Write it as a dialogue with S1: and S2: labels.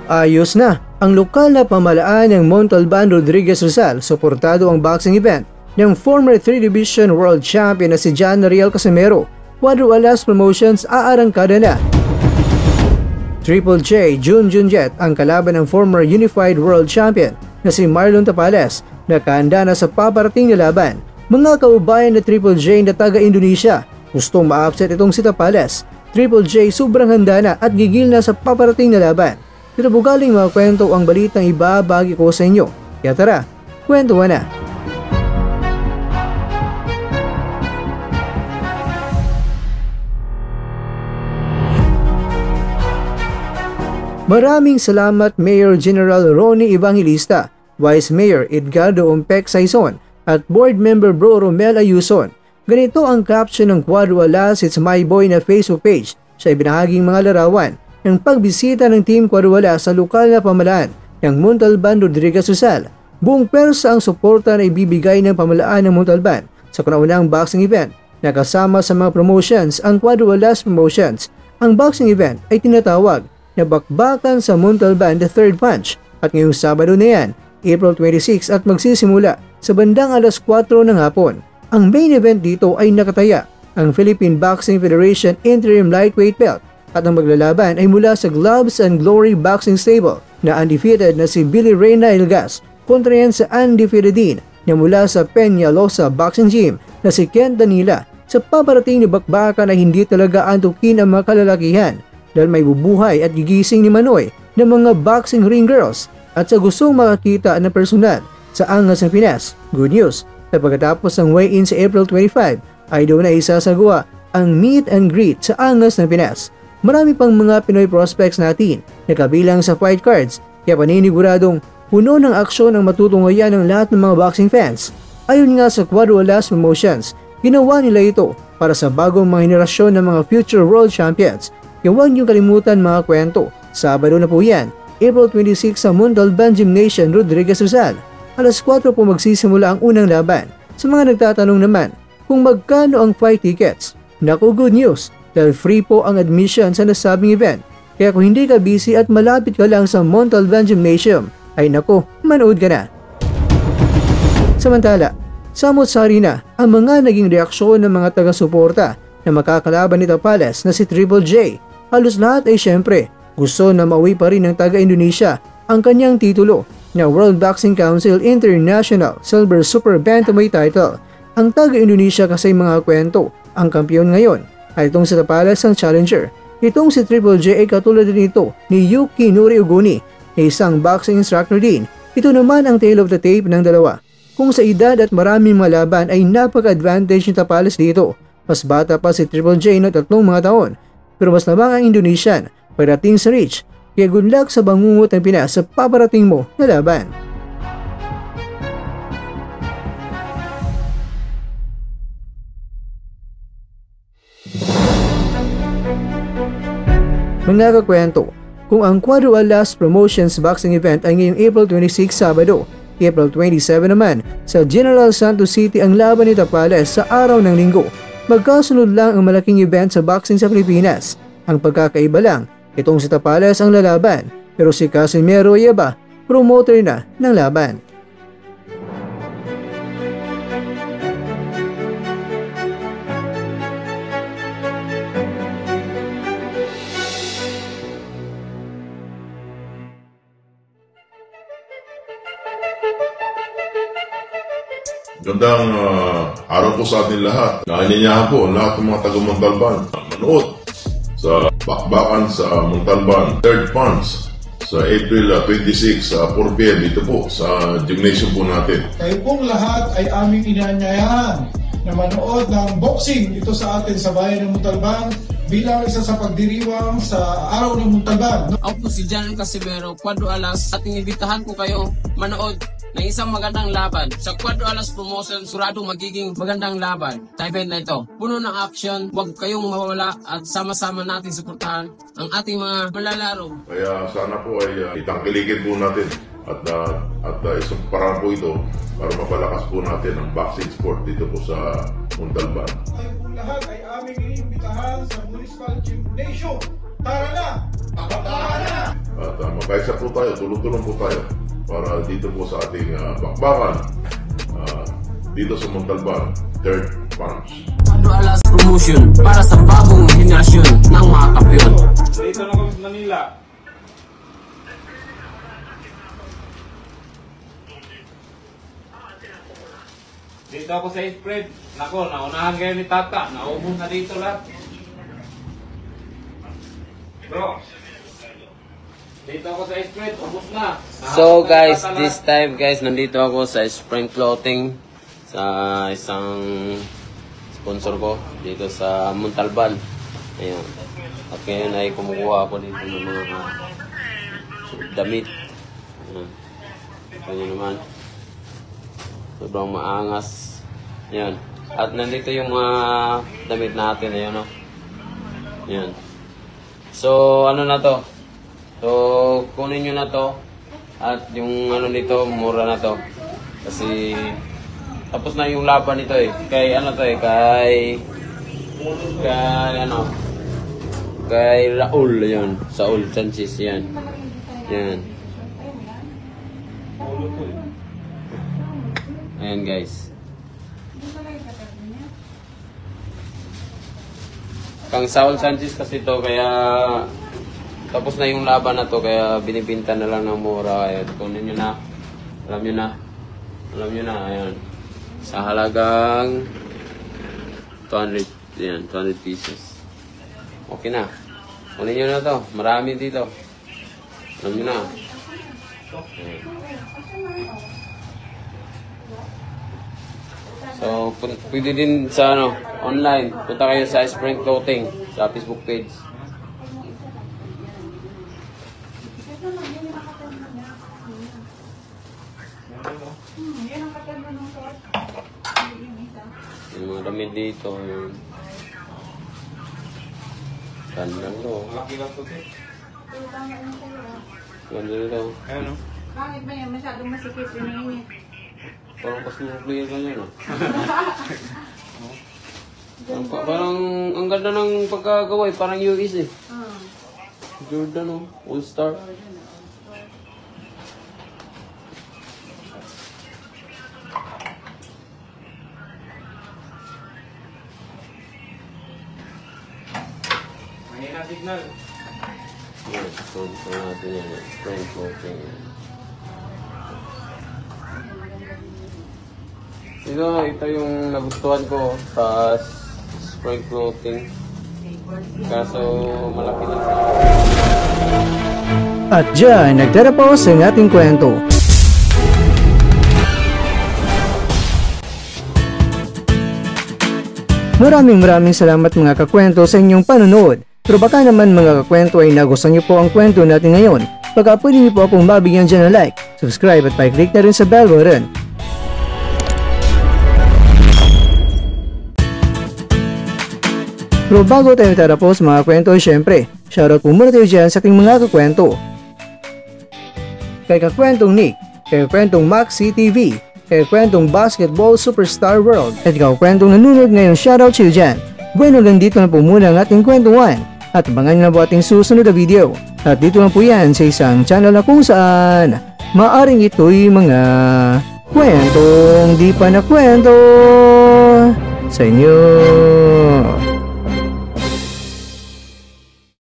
S1: Ayos na! Ang lokal na pamahalaan ng Montalban Rodriguez Rizal suportado ang boxing event ng former 3 Division World Champion na si John Nariel Casimero. Cuadro Alas Promotions aarangkada na. Triple J Junjunjet ang kalaban ng former Unified World Champion na si Marlon Tapales na kahanda na sa paparating na laban. Mga kaubayan na Triple J na taga-Indonesia, gustong ma-upset itong si Tapales. Triple J sobrang handa na at gigil na sa paparating na laban. Dito po galing mga kwento ang balitang ibabagi ko sa inyo. Kaya tara, kwentuhan na! Maraming salamat Mayor General Ronnie Evangelista, Vice Mayor Edgardo Ompec Saison at Board Member Bro Romel Ayuson. Ganito ang caption ng Cuadro Alas It's My Boy na Facebook page sa ibinahaging mga larawan ng pagbisita ng Team Cuadro Alas sa lokal na pamahalaan ng Montalban Rodriguez Rizal. Buong persa ang suporta na ibibigay ng pamahalaan ng Montalban sa kauna-unahang boxing event na kasama sa mga promotions ang Cuadro Alas Promotions. Ang boxing event ay tinatawag na Bakbakan sa Montalban The Third Punch at ngayong Sabado na yan, April 26 at magsisimula sa bandang alas 4 ng hapon. Ang main event dito ay nakataya ang Philippine Boxing Federation Interim Lightweight Belt at ang maglalaban ay mula sa Gloves and Glory Boxing Stable na undefeated na si Billy Reyna Ilgas kontra yan sa undefeated din na mula sa Peñalosa Boxing Gym na si Ken Danila. Sa paparating na bakbakan ay hindi talaga antukin ang mga kalalakihan dahil may bubuhay at gigising ni Manoy ng mga boxing ring girls at sa gustong makakita ng personal sa Angas ng Pinas. Good news, na pagkatapos ng weigh-in sa April 25 ay doon na isasagawa ang meet and greet sa Angas ng Pinas. Marami pang mga Pinoy prospects natin na kabilang sa fight cards kaya paniniguradong puno ng aksyon ang matutunghayan ng lahat ng mga boxing fans. Ayon nga sa Cuadro Alas Promotions, ginawa nila ito para sa bagong mga henerasyon ng mga future world champions. Kaya huwag niyong kalimutan mga kwento. Sabado na po yan, April 26 sa Montalban Gymnasium Rodriguez Rizal. Alas 4 po magsisimula ang unang laban. Sa mga nagtatanong naman kung magkano ang fight tickets, naku good news dahil free po ang admission sa nasabing event. Kaya kung hindi ka busy at malapit ka lang sa Montalban Gymnasium, ay naku, manood ka na. Samantala, samot-sari na ang mga naging reaksyon ng mga taga-suporta na makakalaban ni Tapales na si Triple J. Halos lahat ay syempre gusto na mauwi pa rin ng taga-Indonesia ang kanyang titulo na World Boxing Council International Silver Super Bantamweight title. Ang taga-Indonesia kasi mga kwento, ang kampiyon ngayon ay itong si Tapales ang challenger. Itong si Triple J ay katulad din ito ni Yuki Nori Uguni na isang boxing instructor din. Ito naman ang tale of the tape ng dalawa. Kung sa edad at maraming mga laban ay napaka-advantage ni Tapales dito. Mas bata pa si Triple J na 3 mga taon pero mas labang ang Indonesian pagdating sa reach. Kaya good luck sa bangungot ng Pinas sa paparating mo na laban. Mga kakwento, kung ang Cuadro Alas Promotions Boxing Event ay ngayong April 26 Sabado, April 27 naman sa General Santos City ang laban ni Tapales sa araw ng Linggo. Magkasunod lang ang malaking event sa boxing sa Pilipinas. Ang pagkakaiba lang, itong si Tapales ang lalaban pero si Casimero Yeba, promoter na ng laban.
S2: Gandang araw po sa atin lahat. Naaninyahan po lahat ng mga taga-Montalban manood sa Bakbakan sa Montalban Third Punch sa April 26 sa 4 PM dito po sa gymnasium po natin.
S3: Kayo pong lahat ay aming inanyayahan na manood ng boxing dito sa atin sa bayan ng Montalban bilang isa sa pagdiriwang sa araw ng Montalban.
S4: Ako po si John Casimero, Cuadro Alas, at inibitahan ko kayo manood ng isang magandang laban. Sa Cuadro Alas Promotion, surado magiging magandang laban. Type na ito. Puno ng action, huwag kayong mawala at sama-sama natin suportahan ang ating mga malalaro.
S2: Kaya sana po ay itangkiligin po natin at isang paraan po ito para mapalakas po natin ang boxing sport dito po sa Montalban.
S3: Kayo po lahat ay aming iniimbitahan sa Municipal Gymnasium. Tara na! Tara na!
S2: At magkaisa po tayo, tulong-tulong po tayo para dito po sa ating bakbakan dito sa Montalban, 3rd Punch.
S4: Quadro Alas Promotion para sa bagong henerasyon ng mga kampiyon.
S5: Dito na kami sa Manila. Dito ako sa spread. Nako, naunahan kayo ni Tata. Naubos na dito lahat. Bro. Dito ako sa spread. Ubos na.
S4: So guys, this time guys, nandito ako sa Spring Clothing sa isang sponsor ko dito sa Montalban. Ayan. At ngayon ay kumukuha ako dito ng mga damit. Ayan. Ito nyo naman. Sobrang maangas. Ayan. At nandito yung mga damit natin. Ayan, no? Ayan. So, ano na to? So, kunin nyo na to. At yung ano nito, mura na to. Kasi, tapos na yung laban nito eh. Kay ano to eh, kay Raul, yun. Saul Sanchez, yan. Yan. Ayan guys. Kang Saul Sanchez kasi to, kaya tapos na yung laban na to, kaya binibinta na lang ng mura. Ayan, kunin nyo na. Alam nyo na. Alam nyo na, ayan. Sa halagang 200, ayan, 200 pesos. Okay na. Kunin nyo na to. Marami dito. Alam nyo na. Ayan. So, pwede din sa ano, online. Punta kayo sa Spring Clothing sa Facebook page. Yung mga damit dito, yung ganda to. Ganda to.
S5: Ano?
S6: Bakit ba yan? Masyadong masikip yun na yun.
S4: Parang pas nuclear ka niya, no? Parang ang ganda ng pagkagawa eh, parang US eh. Jordan, no? All-Star.
S5: Mahina signal.
S4: Yan, so natin yan. Spring Clothing. Ito yung nagustuhan ko sa Spring Clothing. Kaso malaki lang sa
S1: At dyan, nagtatapos ang ating kwento. Maraming salamat mga kakwento sa inyong panonood. Pero baka naman mga kakwento ay nagustuhan niyo po ang kwento natin ngayon. Baka pwede niyo po akong mabigyan dyan ng like, subscribe at pa-click na rin sa bell button. Pero bago tayo tatapos mga kwento, syempre, shoutout po muna tayo dyan sa ating mga kakwento. Kay Kakwentong Nick, kay Kakwentong Maxi TV, kay Kakwentong Basketball Superstar World, at Kakwentong nanonood ngayon, shoutout sa iyo dyan. Bueno, hanggang dito na po muna ang ating kwentuhan, at abangan nyo na po ating susunod na video. At dito na po yan sa isang channel na kung saan maaring ito'y mga kwentong di pa na kwento sa inyo.